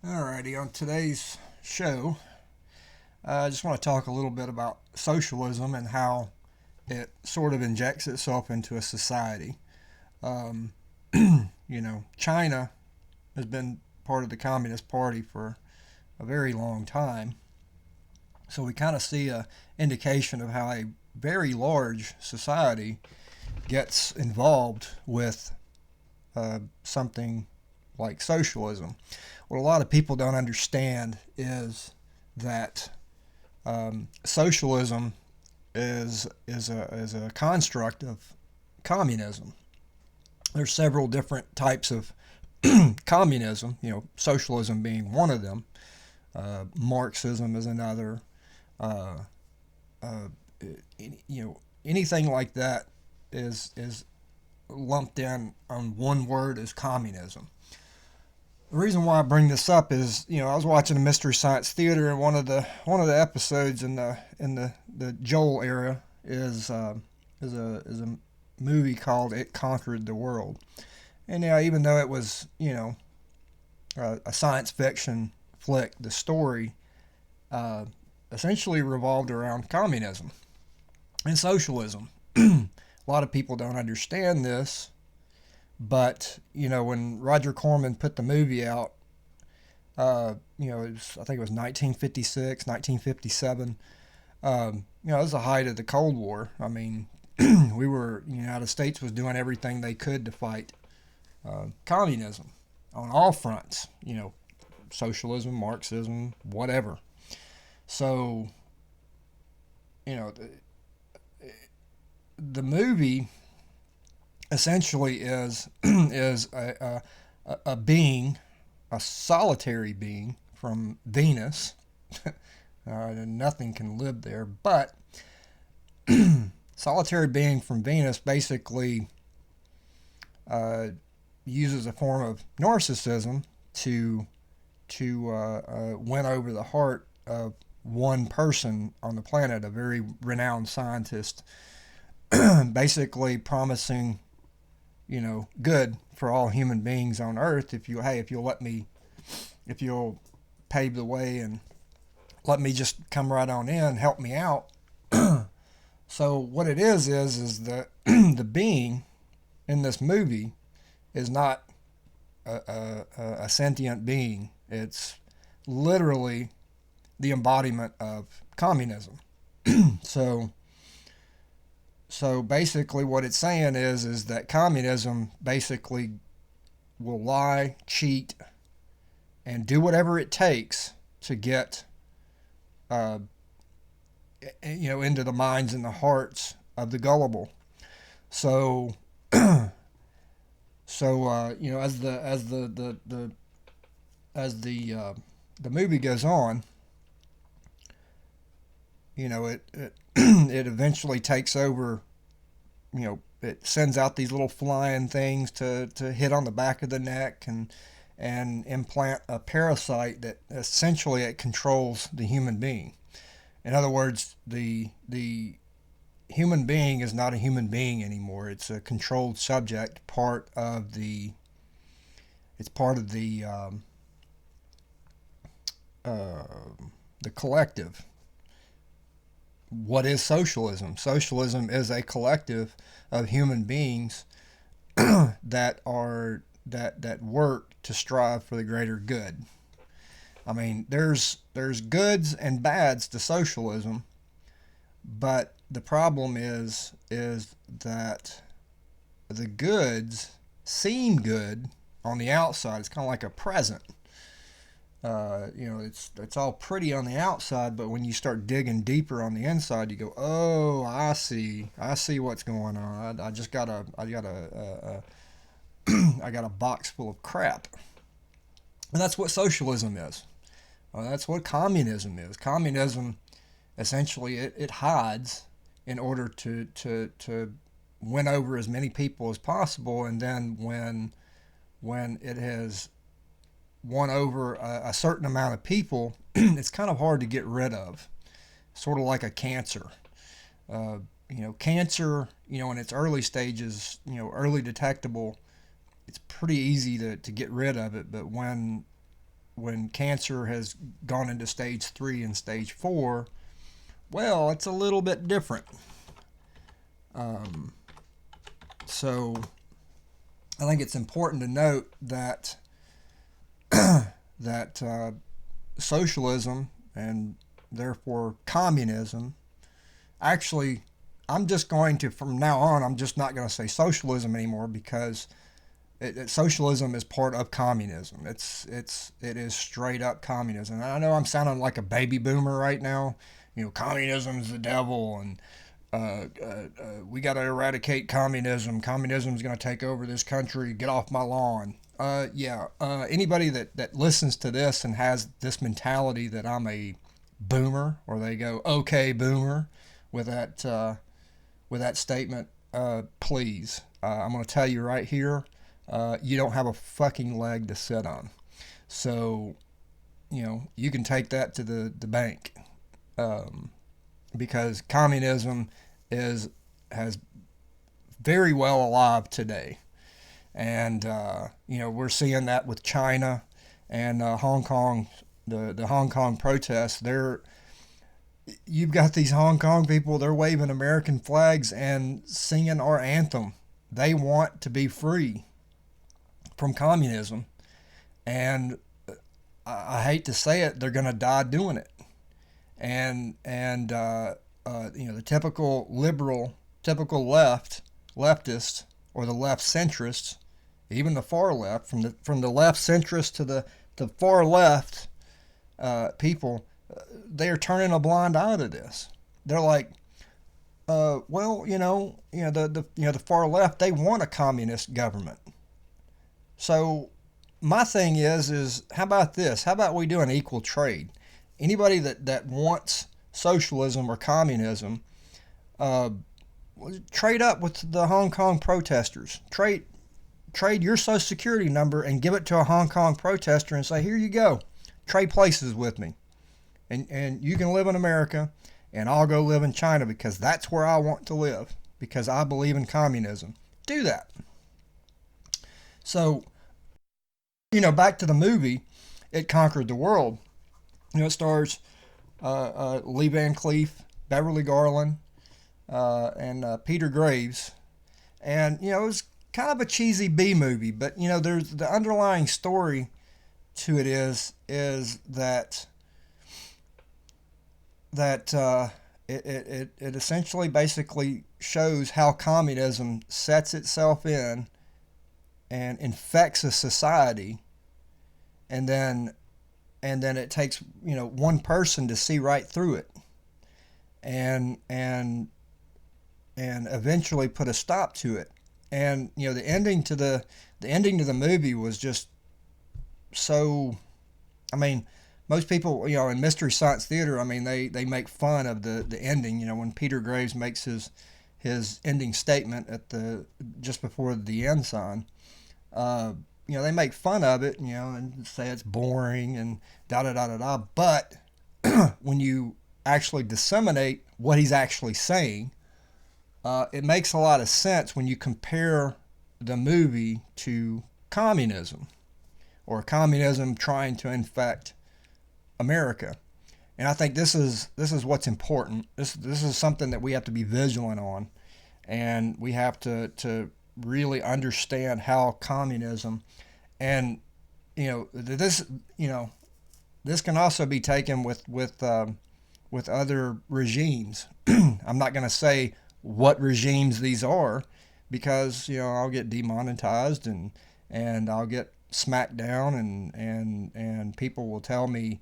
Alrighty, on today's show, I just want to talk a little bit about socialism and how it sort of injects itself into a society. Um, China has been part of the Communist Party for a very long time, so we kind of see a indication of how a very large society gets involved with something like socialism. What a lot of people don't understand is that socialism is a construct of communism. There's several different types of communism. Socialism being one of them. Marxism is another. Uh, uh, Anything like that is lumped in on one word as communism. The reason why I bring this up is, I was watching a Mystery Science Theater, and one of the episodes in the Joel era is a movie called It Conquered the World. And even though it was a science fiction flick, the story uh, essentially revolved around communism and socialism. A lot of people don't understand this, but when Roger Corman put the movie out, I think it was 1956, 1957. It was the height of the Cold War. I mean, the United States was doing everything they could to fight communism on all fronts. Socialism, Marxism, whatever. So, the movie essentially is is a being, a solitary being from Venus. Nothing can live there, but solitary being from Venus basically uses a form of narcissism to win over the heart of one person on the planet, a very renowned scientist, basically promising good for all human beings on Earth if you'll pave the way and let me just come right on in, help me out. So what it is that the being in this movie is not a sentient being. It's literally the embodiment of communism. So so basically, what it's saying is that communism basically will lie, cheat, and do whatever it takes to get, uh, into the minds and the hearts of the gullible. So, as the movie goes on, it it eventually takes over. It sends out these little flying things to hit on the back of the neck and implant a parasite that essentially it controls the human being. In other words, the human being is not a human being anymore. It's a controlled subject, it's part of uh, the collective. What is socialism? Socialism is a collective of human beings that work to strive for the greater good. I mean, there's goods and bads to socialism, but the problem is that the goods seem good on the outside. It's kind of like a present. It's all pretty on the outside, but when you start digging deeper on the inside, you go, "Oh, I see what's going on. I just I got a box full of crap." And that's what socialism is. That's what communism is. Communism, essentially, it hides in order to win over as many people as possible, and then when it has won over a certain amount of people, it's kind of hard to get rid of. Sort of like a cancer. Cancer, in its early stages, early detectable, it's pretty easy to get rid of it. But when cancer has gone into stage 3 and stage 4, well, it's a little bit different. So I think it's important to note that that socialism and therefore communism, actually, I'm just going to, from now on, I'm just not going to say socialism anymore, because socialism is part of communism. It is straight up communism. And I know I'm sounding like a baby boomer right now. Communism is the devil, and we got to eradicate communism. Communism is going to take over this country. Get off my lawn. Anybody that listens to this and has this mentality that I'm a boomer, or they go, okay, boomer, with that statement, please, I'm going to tell you right here, you don't have a fucking leg to sit on. So, you can take that to the bank, because communism has very well alive today. And, we're seeing that with China and Hong Kong, the Hong Kong protests. You've got these Hong Kong people, they're waving American flags and singing our anthem. They want to be free from communism. And I hate to say it, they're going to die doing it. And the typical liberal, typical leftist, or the left centrists, even the far left, from the left centrist to the far left people, they are turning a blind eye to this. They're like, the far left, they want a communist government. So my thing is how about this? How about we do an equal trade? Anybody that wants socialism or communism, trade up with the Hong Kong protesters. Trade your social security number and give it to a Hong Kong protester and say, here you go. Trade places with me. And you can live in America, and I'll go live in China, because that's where I want to live, because I believe in communism. Do that. So, back to the movie, It Conquered the World. It stars Lee Van Cleef, Beverly Garland, and Peter Graves. And, it was kind of a cheesy B movie, but, there's the underlying story to it is that it essentially basically shows how communism sets itself in and infects a society, and then it takes one person to see right through it and eventually put a stop to it. And the ending to the movie was just so, most people, in Mystery Science Theater, they make fun of the ending, when Peter Graves makes his ending statement just before the end sign. They make fun of it, and say it's boring and da-da-da-da-da. But when you actually disseminate what he's actually saying, it makes a lot of sense when you compare the movie to communism, or communism trying to infect America. And I think this is what's important. This is something that we have to be vigilant on, and we have to really understand how communism, and this can also be taken with other regimes. I'm not going to say what regimes these are, because I'll get demonetized and I'll get smacked down, and people will tell me,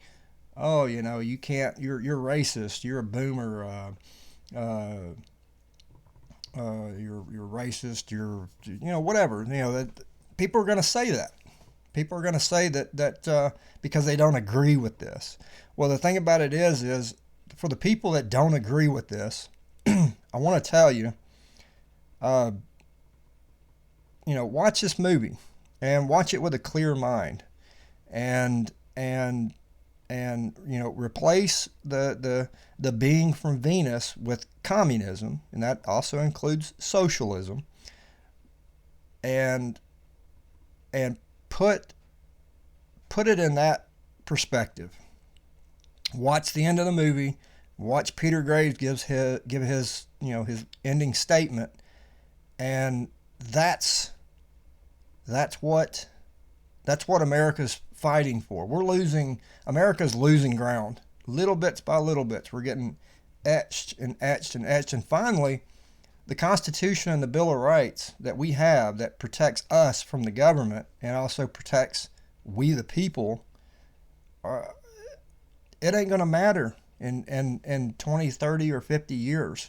oh, you can't, you're racist, you're a boomer, you're racist, you're whatever. That people are going to say that. People are going to say that because they don't agree with this. Well, the thing about it is for the people that don't agree with this, I want to tell you, watch this movie and watch it with a clear mind, and replace the being from Venus with communism, and that also includes socialism, and put it in that perspective. Watch the end of the movie. Watch Peter Graves give his ending statement, and that's what America's fighting for. America's losing ground, little bits by little bits. We're getting etched and etched and etched, and finally, the Constitution and the Bill of Rights that we have that protects us from the government and also protects we the people, it ain't going to matter in 20, 30, or 50 years,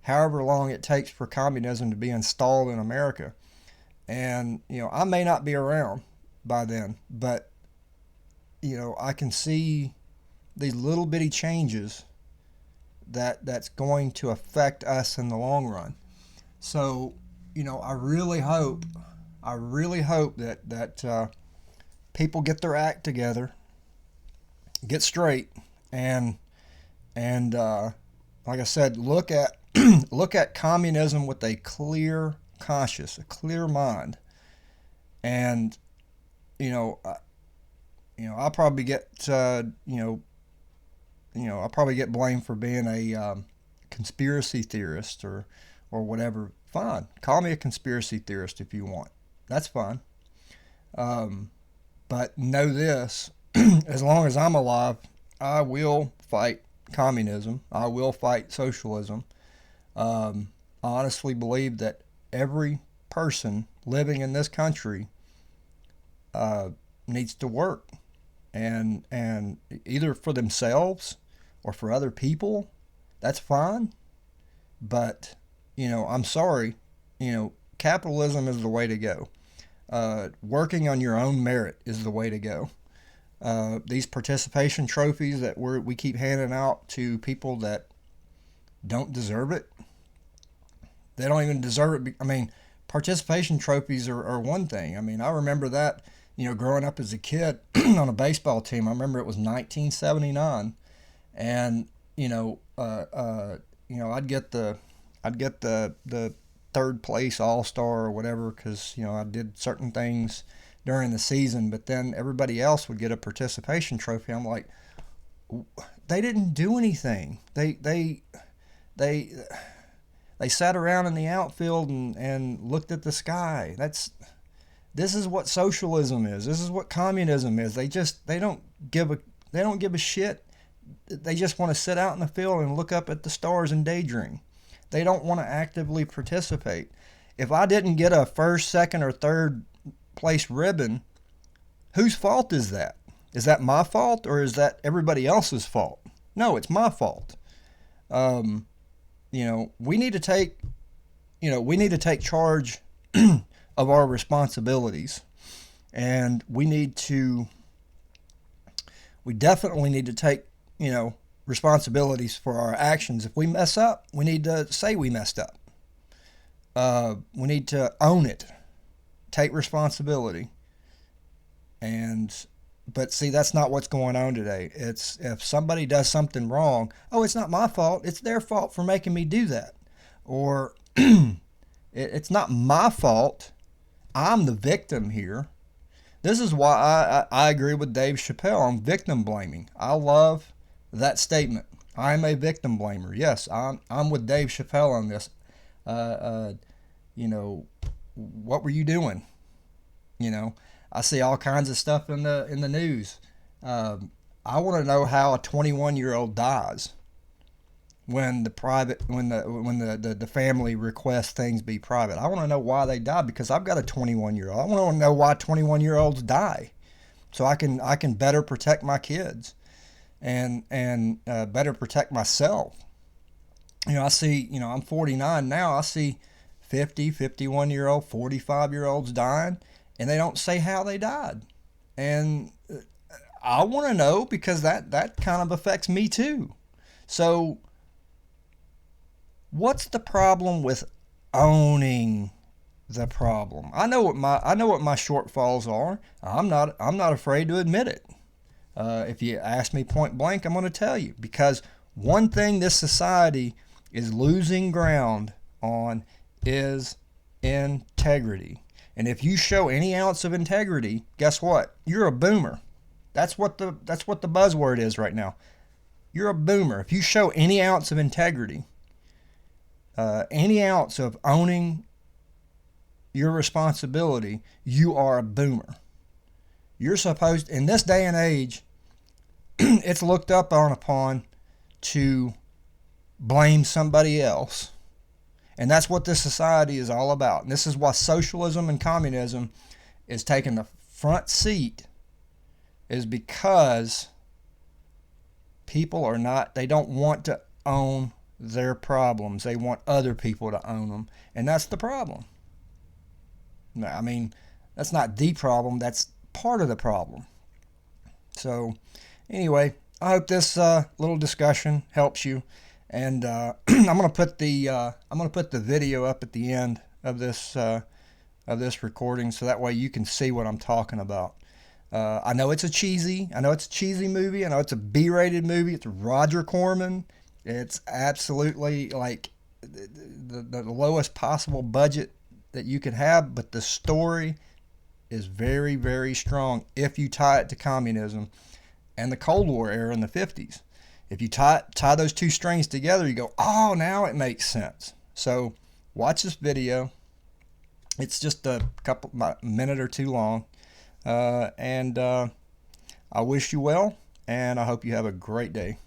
however long it takes for communism to be installed in America. And, I may not be around by then, but, I can see these little bitty changes that's going to affect us in the long run. So, I really hope that people get their act together, get straight, and like I said, look at communism with a clear conscience, a clear mind. And I'll probably get I'll probably get blamed for being a conspiracy theorist or whatever. Fine, call me a conspiracy theorist if you want. That's fine. But know this: as long as I'm alive, I will fight communism. I will fight socialism. I honestly believe that every person living in this country needs to work, and either for themselves or for other people. That's fine. But I'm sorry. Capitalism is the way to go. Working on your own merit is the way to go. These participation trophies that we keep handing out to people that don't deserve it. They don't even deserve it. Participation trophies are one thing. I remember that, growing up as a kid on a baseball team. I remember it was 1979, and I'd get the third place all-star or whatever because I did certain things during the season, but then everybody else would get a participation trophy. I'm like, they didn't do anything. They sat around in the outfield and looked at the sky. This is what socialism is. This is what communism is. They don't give a shit. They just want to sit out in the field and look up at the stars and daydream. They don't want to actively participate. If I didn't get a first, second, or third place ribbon, whose fault is that? Is that my fault, or is that everybody else's fault? No, it's my fault. We need to take charge of our responsibilities, and we definitely need to take responsibilities for our actions. If we mess up, we need to say we messed up. We need to own it, take responsibility. But see, that's not what's going on today. It's if somebody does something wrong, it's not my fault. It's their fault for making me do that. Or it's not my fault. I'm the victim here. This is why I agree with Dave Chappelle on victim blaming. I love that statement. I'm a victim blamer. Yes, I'm with Dave Chappelle on this. What were you doing? I see all kinds of stuff in the news. I want to know how a 21-year-old dies when the family requests things be private. I want to know why they died, because I've got a 21-year-old. I want to know why 21-year-olds die, so I can better protect my kids and better protect myself. I see, I'm 49 now. I see 50, 51-year-old, 45-year-olds dying, and they don't say how they died. And I want to know, because that kind of affects me too. So what's the problem with owning the problem? I know what my shortfalls are. I'm not afraid to admit it. If you ask me point blank, I'm going to tell you, because one thing this society is losing ground on is integrity. And if you show any ounce of integrity, guess what? You're a boomer. That's what the buzzword is right now. You're a boomer. If you show any ounce of integrity, any ounce of owning your responsibility, you are a boomer. You're supposed, in this day and age, it's looked upon to blame somebody else. And that's what this society is all about. And this is why socialism and communism is taking the front seat, is because people are not, they don't want to own their problems. They want other people to own them. And that's the problem. I mean, that's not the problem. That's part of the problem. So anyway, I hope this little discussion helps you. And I'm gonna put the video up at the end of this recording, so that way you can see what I'm talking about. I know it's a cheesy movie. I know it's a B-rated movie. It's Roger Corman. It's absolutely like the lowest possible budget that you could have, but the story is very, very strong if you tie it to communism and the Cold War era in the 50s. If you tie those two strings together, you go, oh, now it makes sense. So watch this video. It's just a minute or two long. And I wish you well, and I hope you have a great day.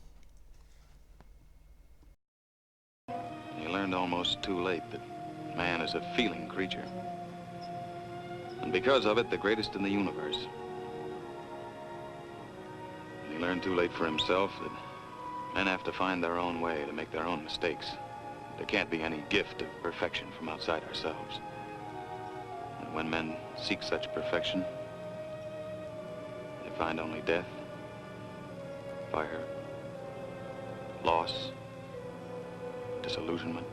You learned almost too late that man is a feeling creature. And because of it, the greatest in the universe. And he learned too late for himself that men have to find their own way to make their own mistakes. There can't be any gift of perfection from outside ourselves. And when men seek such perfection, they find only death, fire, loss, disillusionment,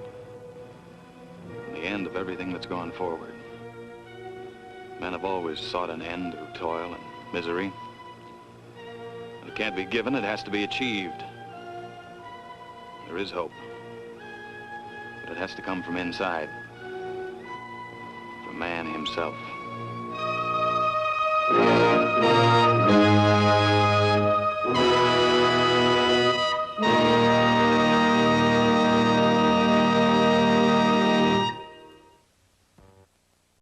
and the end of everything that's gone forward. Men have always sought an end through toil and misery. If it can't be given, it has to be achieved. There is hope, but it has to come from inside, from man himself.